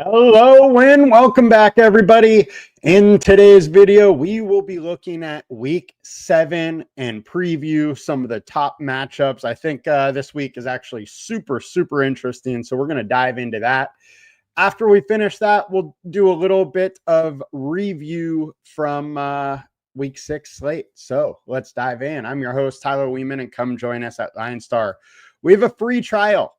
Hello and welcome back, everybody. In today's video, we will be looking at week 7 and preview some of the top matchups. I think this week is actually super interesting, so we're going to dive into that. After we finish that, we'll do a little bit of review from week 6 slate. So let's dive in. I'm your host, Tyler Weeman, and come join us at LionStar. We have a free trial.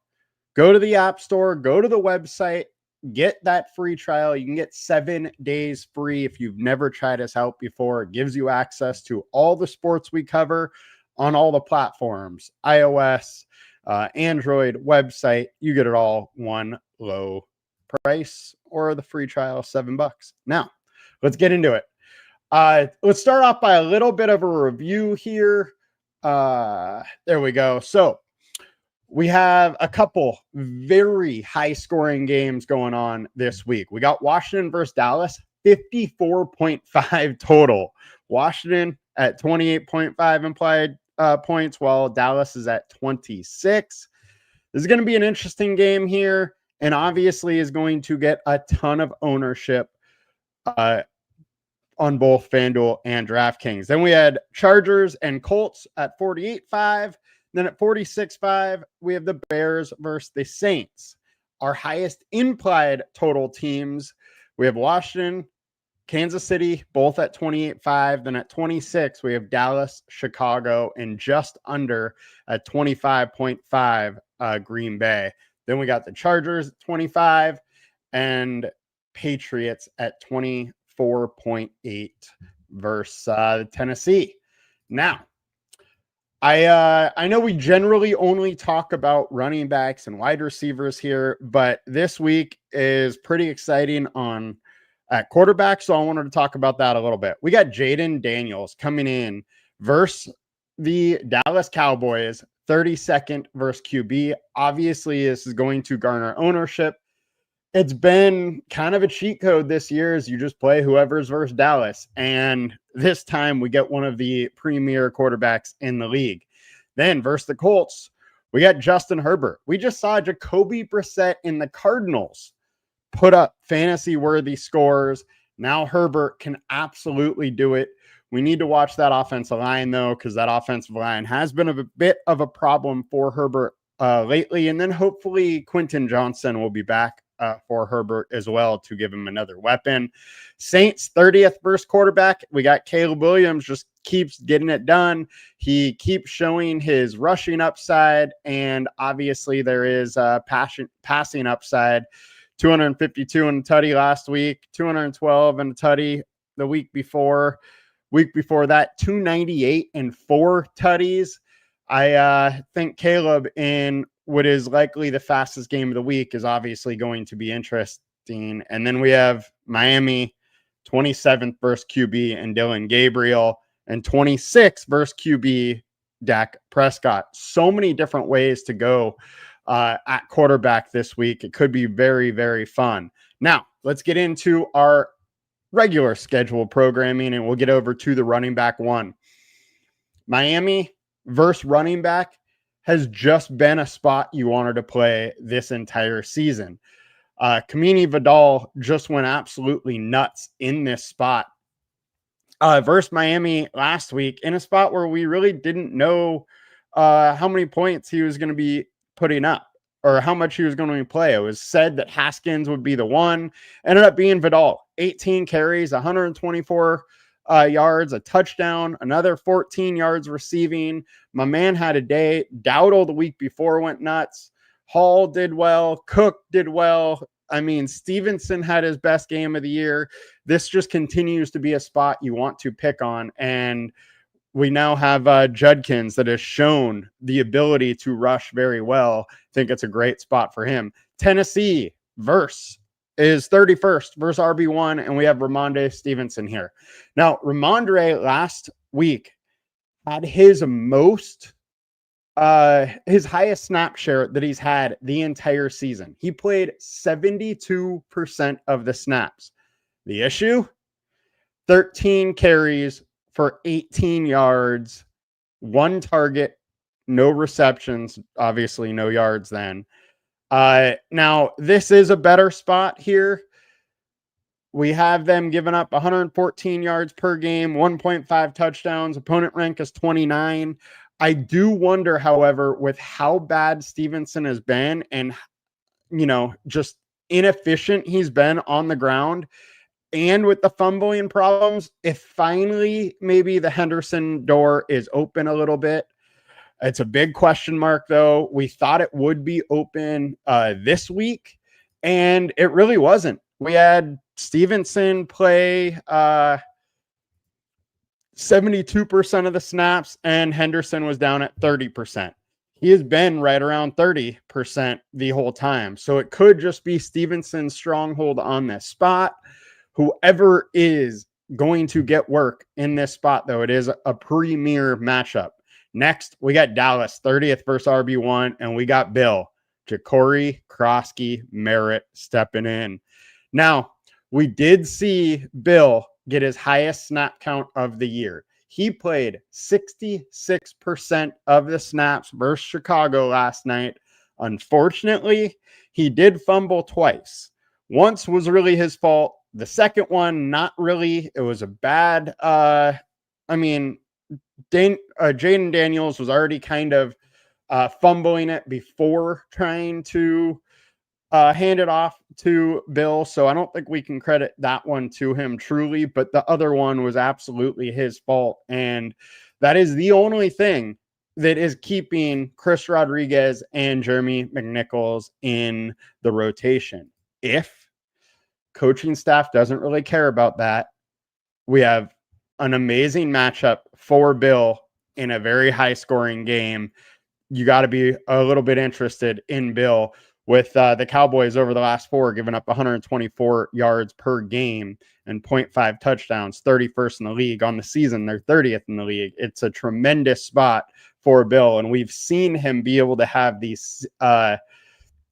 Go to the App Store, go to the website, get that free trial. You can get 7 days free if you've never tried us out before. It gives you access to all the sports we cover on all the platforms, iOS, Android, website. You get it all one low price, or the free trial, $7. Now, let's get into it. Let's start off by a little bit of a review here. There we go. So we have a couple very high-scoring games going on this week. We got Washington versus Dallas, 54.5 total. Washington at 28.5 implied points, while Dallas is at 26. This is going to be an interesting game here, and obviously is going to get a ton of ownership on both Fanduel and Draftkings. Then we had Chargers and Colts at 48.5. Then at 46.5, we have the Bears versus the Saints. Our highest implied total teams, we have Washington, Kansas City, both at 28.5. Then at 26, we have Dallas, Chicago, and just under at 25.5, Green Bay. Then we got the Chargers at 25 and Patriots at 24.8 versus Tennessee. Now, I know we generally only talk about running backs and wide receivers here, but this week is pretty exciting at quarterback, so I wanted to talk about that a little bit. We got Jaden Daniels coming in versus the Dallas Cowboys, 32nd versus QB. Obviously, this is going to garner ownership. It's been kind of a cheat code this year as you just play whoever's versus Dallas. And this time we get one of the premier quarterbacks in the league. Then versus the Colts, we got Justin Herbert. We just saw Jacoby Brissett in the Cardinals put up fantasy-worthy scores. Now Herbert can absolutely do it. We need to watch that offensive line, though, because that offensive line has been a bit of a problem for Herbert lately. And then hopefully Quentin Johnson will be back for Herbert as well to give him another weapon. Saints 30th versus quarterback. We got Caleb Williams, just keeps getting it done. He keeps showing his rushing upside, and obviously there is passing upside. 252 in a tutty last week, 212 in a tutty the week before. Week before that, 298 and 4 tutties. I think Caleb in what is likely the fastest game of the week is obviously going to be interesting. And then we have Miami, 27th versus QB and Dylan Gabriel, and 26th versus QB Dak Prescott. So many different ways to go at quarterback this week. It could be very fun. Now, let's get into our regular scheduled programming, and we'll get over to the running back one. Miami versus running back has just been a spot you wanted to play this entire season. Kamini Vidal just went absolutely nuts in this spot versus Miami last week, in a spot where we really didn't know how many points he was going to be putting up or how much he was going to play. It was said that Haskins would be the one. Ended up being Vidal. 18 carries, 124 yards, a touchdown, another 14 yards receiving. My man had a day. Dowdle the week before went nuts. Hall did well. Cook did well. I mean, Stevenson had his best game of the year. This just continues to be a spot you want to pick on. And we now have Judkins that has shown the ability to rush very well. I think it's a great spot for him. Tennessee is 31st versus RB1, and we have Ramondre Stevenson here. Now, Ramondre last week had his highest snap share that he's had the entire season. He played 72% of the snaps. The issue? 13 carries for 18 yards, 1 target, no receptions, obviously no yards then. Now, this is a better spot here. We have them giving up 114 yards per game, 1.5 touchdowns. Opponent rank is 29. I do wonder, however, with how bad Stevenson has been and, just inefficient he's been on the ground, and with the fumbling problems, if finally maybe the Henderson door is open a little bit. It's a big question mark, though. We thought it would be open this week, and it really wasn't. We had Stevenson play 72% of the snaps, and Henderson was down at 30%. He has been right around 30% the whole time. So it could just be Stevenson's stronghold on this spot. Whoever is going to get work in this spot, though, it is a premier matchup. Next, we got Dallas, 30th versus RB1, and we got Bill, Ja'Cory, Krosky, Merritt stepping in. Now, we did see Bill get his highest snap count of the year. He played 66% of the snaps versus Chicago last night. Unfortunately, he did fumble twice. Once was really his fault. The second one, not really. It was a bad, Jaden Daniels was already kind of fumbling it before trying to hand it off to Bill. So I don't think we can credit that one to him truly, but the other one was absolutely his fault. And that is the only thing that is keeping Chris Rodriguez and Jeremy McNichols in the rotation. If coaching staff doesn't really care about that, we have an amazing matchup for Bill in a very high scoring game. You got to be a little bit interested in Bill, with the Cowboys over the last 4 giving up 124 yards per game and 0.5 touchdowns, 31st in the league. On the season, they're 30th in the league. It's a tremendous spot for Bill, and we've seen him be able to have these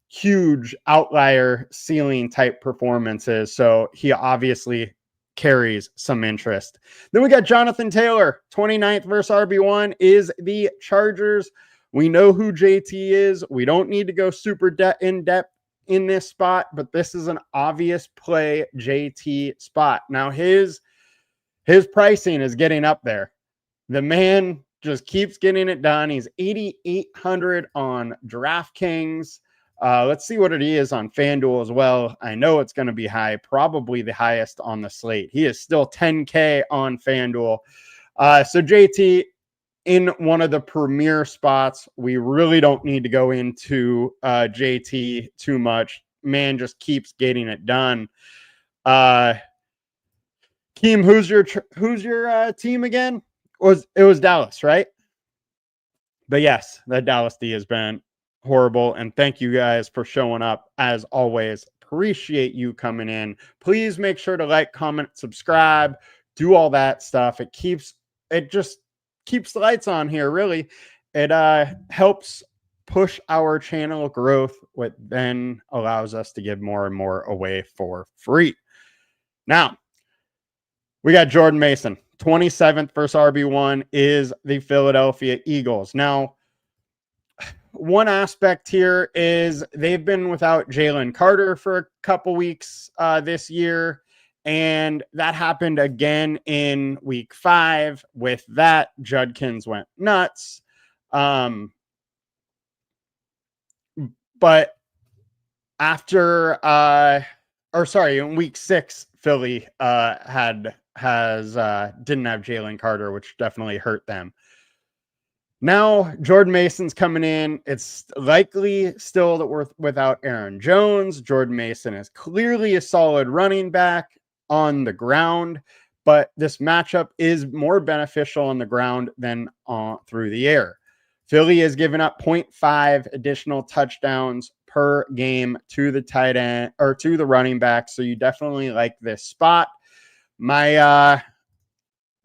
huge outlier ceiling type performances. So he obviously carries some interest. Then we got Jonathan Taylor, 29th versus RB1 is the Chargers. We know who JT is. We don't need to go super in depth in this spot, but this is an obvious play JT spot. Now his pricing is getting up there. The man just keeps getting it done. He's 8,800 on DraftKings. Let's see what it is on Fanduel as well. I know it's going to be high, probably the highest on the slate. He is still 10K on Fanduel. So JT in one of the premier spots. We really don't need to go into JT too much. Man just keeps getting it done. Keem, who's your team again? It was Dallas, right? But yes, that Dallas D has been horrible. And thank you guys for showing up as always. Appreciate you coming in. Please make sure to like, comment, subscribe, do all that stuff. It just keeps the lights on here. Really, it helps push our channel growth, what then allows us to give more and more away for free. Now we got Jordan Mason, 27th versus RB1 is the Philadelphia Eagles. Now, one aspect here is they've been without Jalen Carter for a couple weeks this year. And that happened again in week 5. With that, Judkins went nuts. But after, in week 6, Philly didn't have Jalen Carter, which definitely hurt them. Now Jordan Mason's coming in. It's likely still that we're without Aaron Jones. Jordan Mason is clearly a solid running back on the ground, but this matchup is more beneficial on the ground than through the air. Philly has given up 0.5 additional touchdowns per game to the tight end or to the running back. So you definitely like this spot. My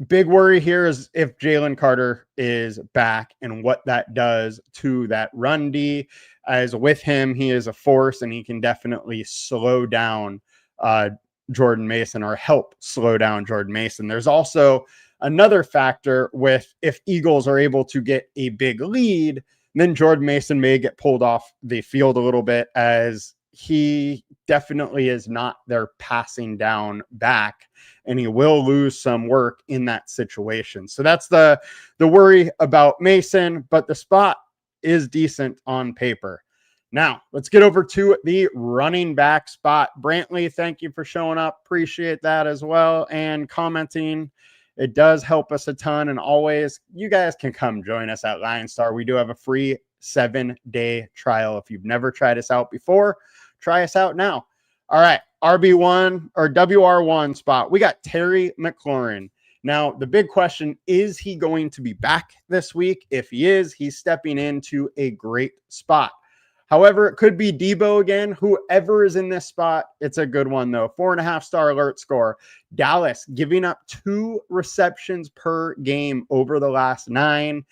big worry here is if Jalen Carter is back and what that does to that run D. As with him, he is a force and he can definitely slow down Jordan Mason or help slow down Jordan Mason. There's also another factor with if Eagles are able to get a big lead, Then Jordan Mason may get pulled off the field a little bit, as he definitely is not their passing down back, and he will lose some work in that situation. So that's the worry about Mason, but the spot is decent on paper. Now, let's get over to the running back spot. Brantley, thank you for showing up. Appreciate that as well, and commenting. It does help us a ton. And always, you guys can come join us at Lionstar. We do have a free 7-day trial. If you've never tried us out before, try us out now. All right, RB1 or WR1 spot. We got Terry McLaurin. Now, the big question, is he going to be back this week? If he is, he's stepping into a great spot. However, it could be Debo again. Whoever is in this spot, it's a good one, though. 4.5-star alert score. Dallas giving up 2 receptions per game over the last 9.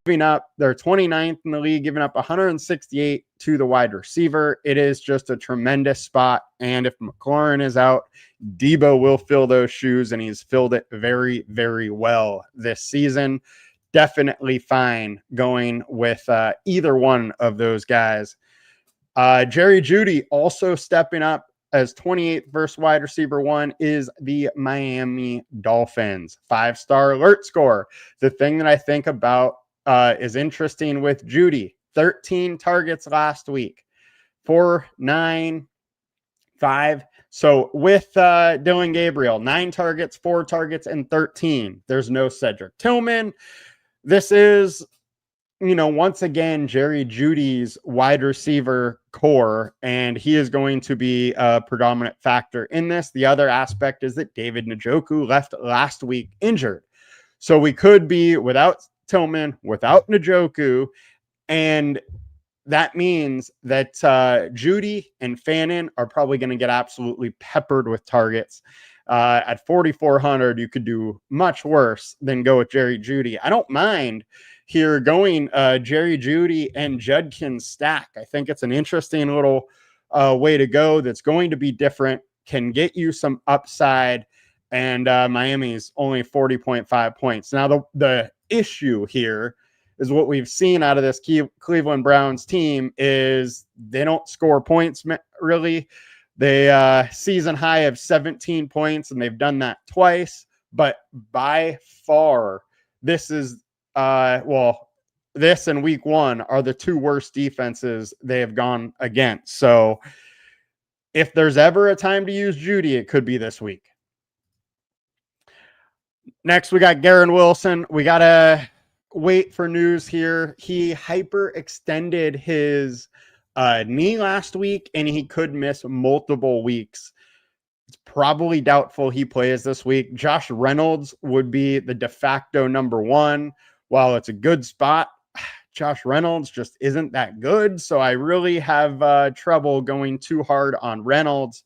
Giving up, they're 29th in the league, giving up 168 to the wide receiver. It is just a tremendous spot. And if McLaurin is out, Debo will fill those shoes, and he's filled it very, very well this season. Definitely fine going with either one of those guys. Jerry Jeudy also stepping up as 28th versus wide receiver 1 is the Miami Dolphins. 5-star alert score. The thing that I think about is interesting with Jeudy. 13 targets last week. 4, 9, 5. So with Dylan Gabriel, 9 targets, 4 targets, and 13. There's no Cedric Tillman. This is, once again, Jerry Jeudy's wide receiver core, and he is going to be a predominant factor in this. The other aspect is that David Njoku left last week injured. So we could be without Tillman, without Njoku, and that means that Jeudy and Fannin are probably going to get absolutely peppered with targets. At 4,400, you could do much worse than go with Jerry Jeudy. I don't mind here going Jerry Jeudy and Judkins stack. I think it's an interesting little way to go that's going to be different, can get you some upside, and Miami's only 40.5 points. Now, the issue here is what we've seen out of this Cleveland Browns team is they don't score points, really. They season high of 17 points, and they've done that twice. But by far, this is, this and week 1 are the 2 worst defenses they have gone against. So if there's ever a time to use Jeudy, it could be this week. Next, we got Garrett Wilson. We got to wait for news here. He hyperextended his knee last week, and he could miss multiple weeks. It's probably doubtful he plays this week. Josh Reynolds would be the de facto number 1. While it's a good spot, Josh Reynolds just isn't that good. So I really have trouble going too hard on Reynolds.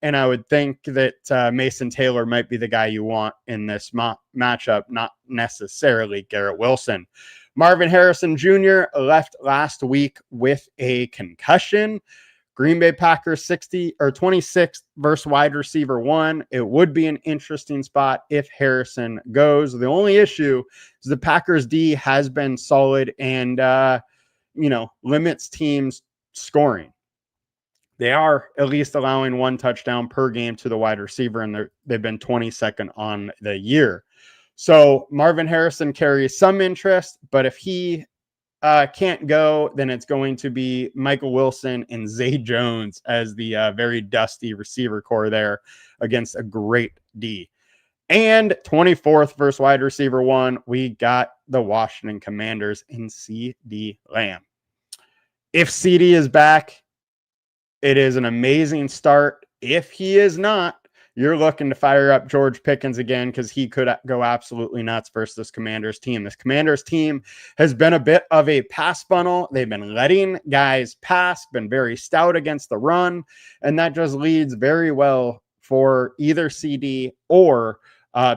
And I would think that Mason Taylor might be the guy you want in this matchup, not necessarily Garrett Wilson. Marvin Harrison Jr. left last week with a concussion. Green Bay Packers 26th versus wide receiver 1. It would be an interesting spot if Harrison goes. The only issue is the Packers D has been solid and, limits teams scoring. They are at least allowing 1 touchdown per game to the wide receiver, and they've been 22nd on the year. So Marvin Harrison carries some interest, but if he can't go, then it's going to be Michael Wilson and Zay Jones as the very dusty receiver core there against a great D. And 24th versus wide receiver 1, we got the Washington Commanders in CD Lamb. If CD is back, it is an amazing start. If he is not, you're looking to fire up George Pickens again, because he could go absolutely nuts versus this Commanders team. This Commanders team has been a bit of a pass funnel. They've been letting guys pass, been very stout against the run, and that just leads very well for either CD or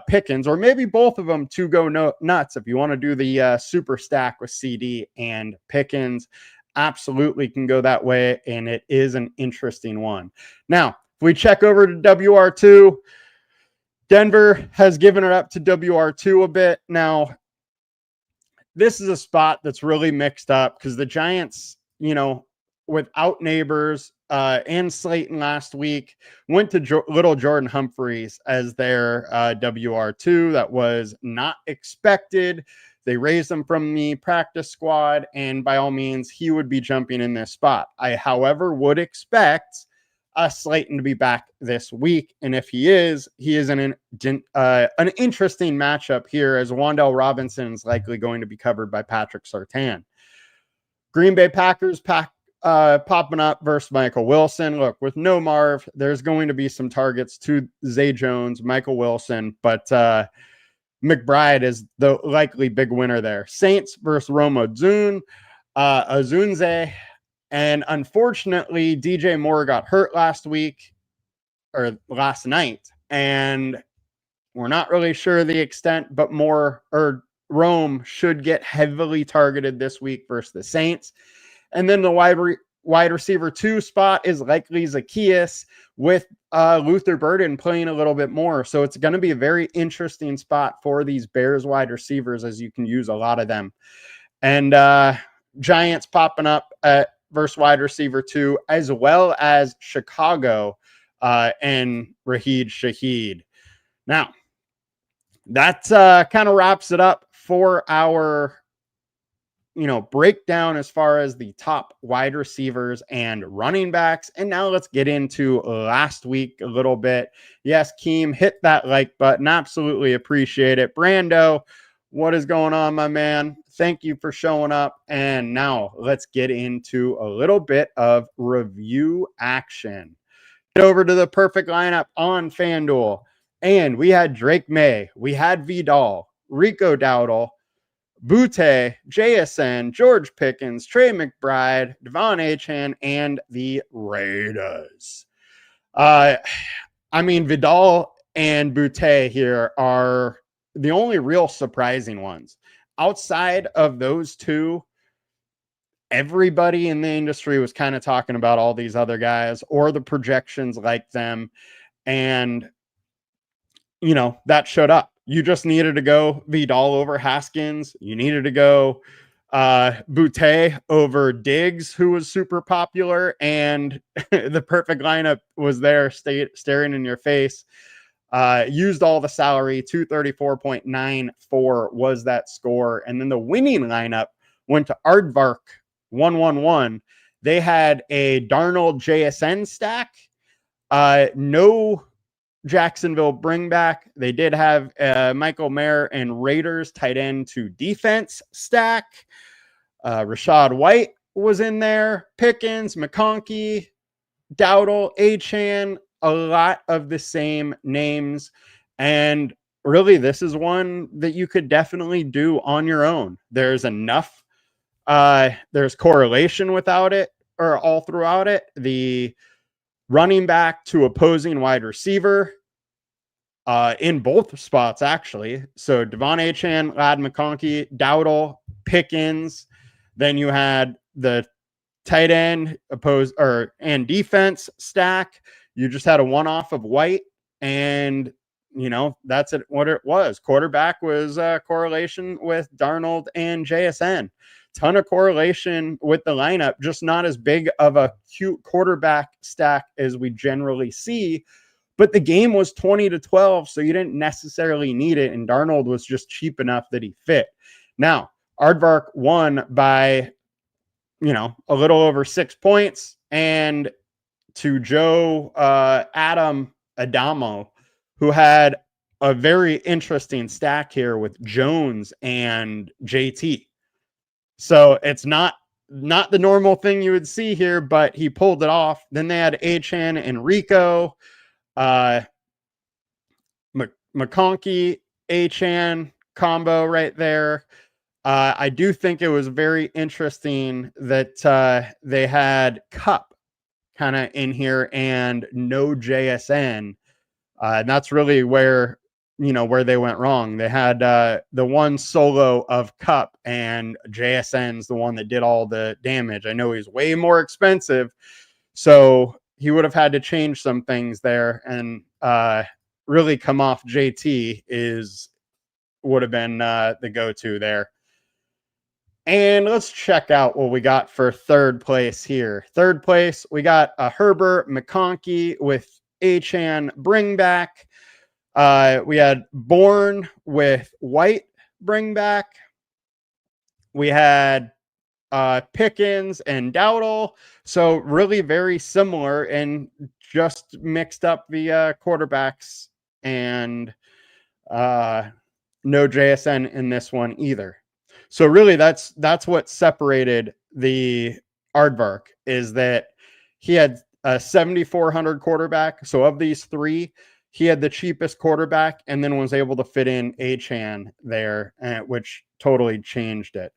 Pickens, or maybe both of them, to go nuts. If you want to do the super stack with CD and Pickens, absolutely can go that way, and it is an interesting one. Now, if we check over to WR2, Denver has given it up to WR2 a bit. Now, this is a spot that's really mixed up because the Giants, without Neighbors and Slayton last week, went to little Jordan Humphreys as their WR2. That was not expected. They raised him from the practice squad, and by all means, he would be jumping in this spot. I, however, would expect Slayton to be back this week, and if he is in an interesting matchup here, as Wan'Dale Robinson is likely going to be covered by Patrick Surtain. Green Bay Packers popping up versus Michael Wilson. Look, with no Marv, there's going to be some targets to Zay Jones, Michael Wilson, but McBride is the likely big winner there. Saints versus Roma Azunze. And unfortunately, DJ Moore got hurt last night. And we're not really sure the extent, but Rome should get heavily targeted this week versus the Saints. And then the wide receiver 2 spot is likely Zacchaeus, with Luther Burden playing a little bit more. So it's going to be a very interesting spot for these Bears wide receivers, as you can use a lot of them. And Giants popping up versus wide receiver 2, as well as Chicago and Raheed Shaheed. Now, that kind of wraps it up for our breakdown as far as the top wide receivers and running backs. And now let's get into last week a little bit. Yes, Keem, hit that like button. Absolutely appreciate it. Brando, what is going on, my man? Thank you for showing up. And now let's get into a little bit of review action. Get over to the perfect lineup on FanDuel. And we had Drake May. We had Vidal, Rico Dowdle, Butte, JSN, George Pickens, Trey McBride, Devon Achane, and the Raiders. Vidal and Butte here are the only real surprising ones. Outside of those two, everybody in the industry was kind of talking about all these other guys or the projections like them. And, that showed up. You just needed to go Vidal over Haskins. You needed to go Butte over Diggs, who was super popular. And the perfect lineup was there, staring in your face. Used all the salary. 234.94 was that score. And then the winning lineup went to Aardvark 111. They had a Darnold JSN stack. No Jacksonville bring back. They did have Michael Mayer and Raiders tight end to defense stack. Rashad White was in there. Pickens, McConkey, Dowdle, Achane, a lot of the same names. And really, this is one that you could definitely do on your own. There's enough. There's correlation without it, or all throughout it. The running back to opposing wide receiver in both spots, actually. So Devon Achane, Ladd McConkey, Dowdle, Pickens. Then you had the tight end and defense stack. You just had a one-off of White, and that's what it was. Quarterback was correlation with Darnold and JSN. Ton of correlation with the lineup, just not as big of a cute quarterback stack as we generally see. But the game was 20-12, so you didn't necessarily need it, and Darnold was just cheap enough that he fit. Now, Aardvark won by, a little over 6 points, and to Joe Adam Adamo, who had a very interesting stack here with Jones and JT. So it's not the normal thing you would see here, but he pulled it off. Then they had Achane and Rico, McConkey, Achane combo right there. I do think it was very interesting that they had Cup kind of in here and no JSN. And that's really where they went wrong. They had the one solo of Cup, and JSN's the one that did all the damage. I know he's way more expensive, so he would have had to change some things there, and really come off JT would have been the go-to there. And let's check out what we got for third place here. Third place, we got a Herbert McConkey with Achan bring back. We had Bourne with White bring back. We had Pickens and Dowdle. So really very similar, and just mixed up the quarterbacks, and no JSN in this one either. So really that's what separated the Aardvark, is that he had a 7,400 quarterback. So of these three, he had the cheapest quarterback, and then was able to fit in Achan there, which totally changed it.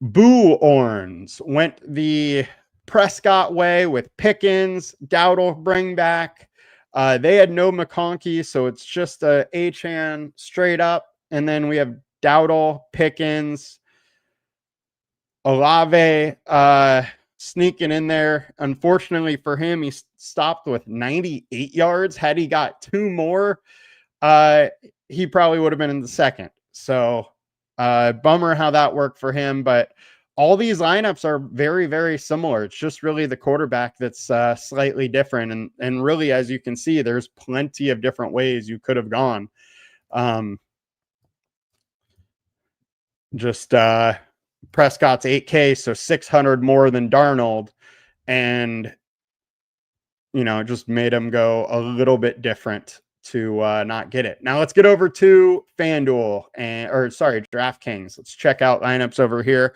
Boo Orns went the Prescott way with Pickens, Dowdle bring back. They had no McConkey, so it's just a Achan straight up. And then we have Dowdle, Pickens, Olave sneaking in there. Unfortunately for him, he stopped with 98 yards. Had he got two more, he probably would have been in the second. So bummer how that worked for him. But all these lineups are very, very similar. It's just really the quarterback that's slightly different. And really, as you can see, there's plenty of different ways you could have gone. Prescott's 8K, so 600 more than Darnold, and just made him go a little bit different to not get it. Now let's get over to FanDuel DraftKings. Let's check out lineups over here.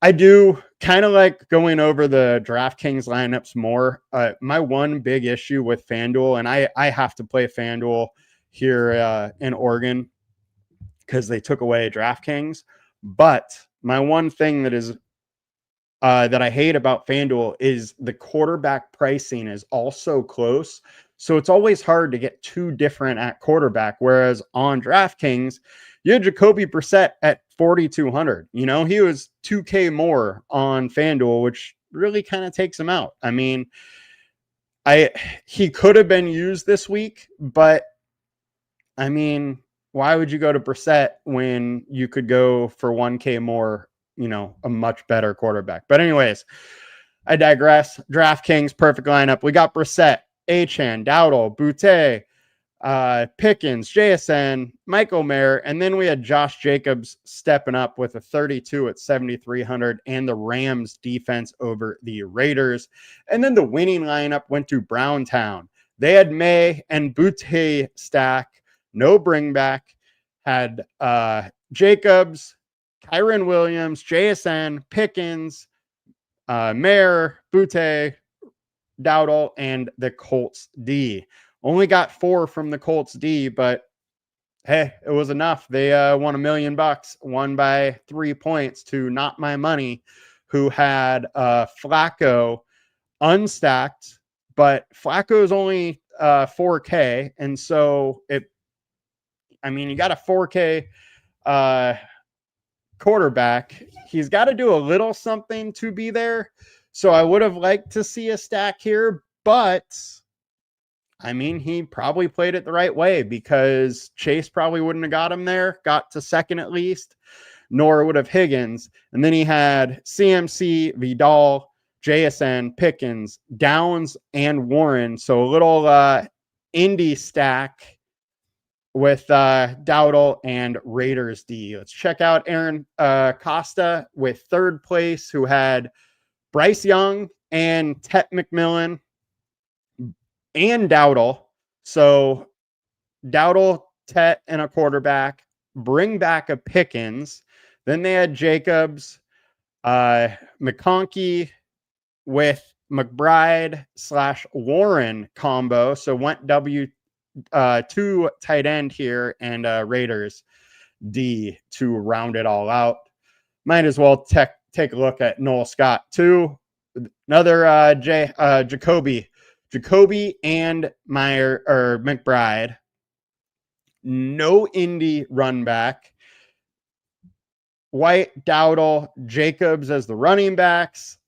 I do kind of like going over the DraftKings lineups more. My one big issue with FanDuel, and I have to play FanDuel here in Oregon because they took away DraftKings. But my one thing that is that I hate about FanDuel is the quarterback pricing is also close. So it's always hard to get too different at quarterback. Whereas on DraftKings, you had Jacoby Brissett at 4,200. He was 2K more on FanDuel, which really kind of takes him out. I mean, he could have been used this week, but I mean, why would you go to Brissett when you could go for 1K more, a much better quarterback? But anyways, I digress. DraftKings, perfect lineup. We got Brissett, Achan, Dowdle, Boutte, Pickens, JSN, Michael Mayer, and then we had Josh Jacobs stepping up with a 32 at 7,300, and the Rams defense over the Raiders. And then the winning lineup went to Browntown. They had May and Boutte stack. No bring back, had Jacobs, Kyron Williams, JSN, Pickens, Mayer, Boutte, Dowdle, and the Colts D. Only got 4 from the Colts D, but hey, it was enough. They won $1 million, won by 3 points to Not My Money, who had Flacco unstacked, but Flacco is only 4K, and so you got a 4K quarterback. He's got to do a little something to be there. So I would have liked to see a stack here, but he probably played it the right way, because Chase probably wouldn't have got him there, got to second at least, nor would have Higgins. And then he had CMC, Vidal, JSN, Pickens, Downs, and Warren. So a little Indy stack with Dowdle and Raiders D. Let's check out Aaron Costa with third place, who had Bryce Young and Tet McMillan and Dowdle. So Dowdle, Tet, and a quarterback. Bring back a Pickens. Then they had Jacobs, McConkey with McBride / Warren combo. So went two tight end here, and Raiders D to round it all out. Might as well take a look at Noel Scott too. Another Jacoby and Meyer or McBride. No Indy run back. White, Dowdle, Jacobs as the running backs,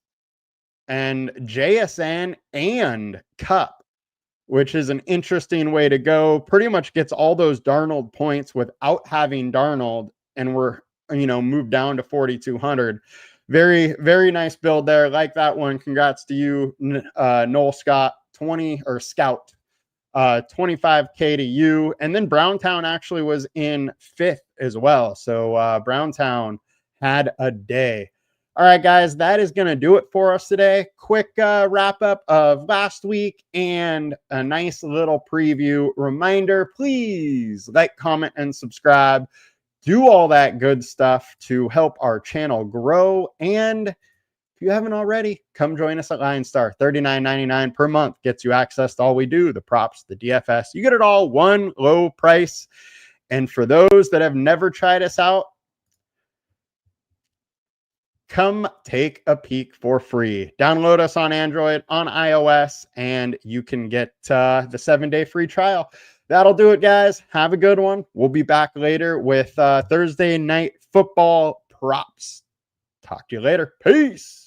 and JSN and Cup, which is an interesting way to go. Pretty much gets all those Darnold points without having Darnold, and we're moved down to 4,200. Very, very nice build there. Like that one. Congrats to you, Noel Scott, 25K to you. And then Browntown actually was in 5th as well. So Browntown had a day. All right, guys, that is going to do it for us today. Quick wrap up of last week and a nice little preview. Reminder, please like, comment, and subscribe. Do all that good stuff to help our channel grow. And if you haven't already, come join us at LionStar. $39.99 per month gets you access to all we do, the props, the DFS. You get it all, one low price. And for those that have never tried us out, come take a peek for free. Download us on Android, on iOS, and you can get the 7-day free trial. That'll do it, guys. Have a good one. We'll be back later with Thursday night football props. Talk to you later. Peace.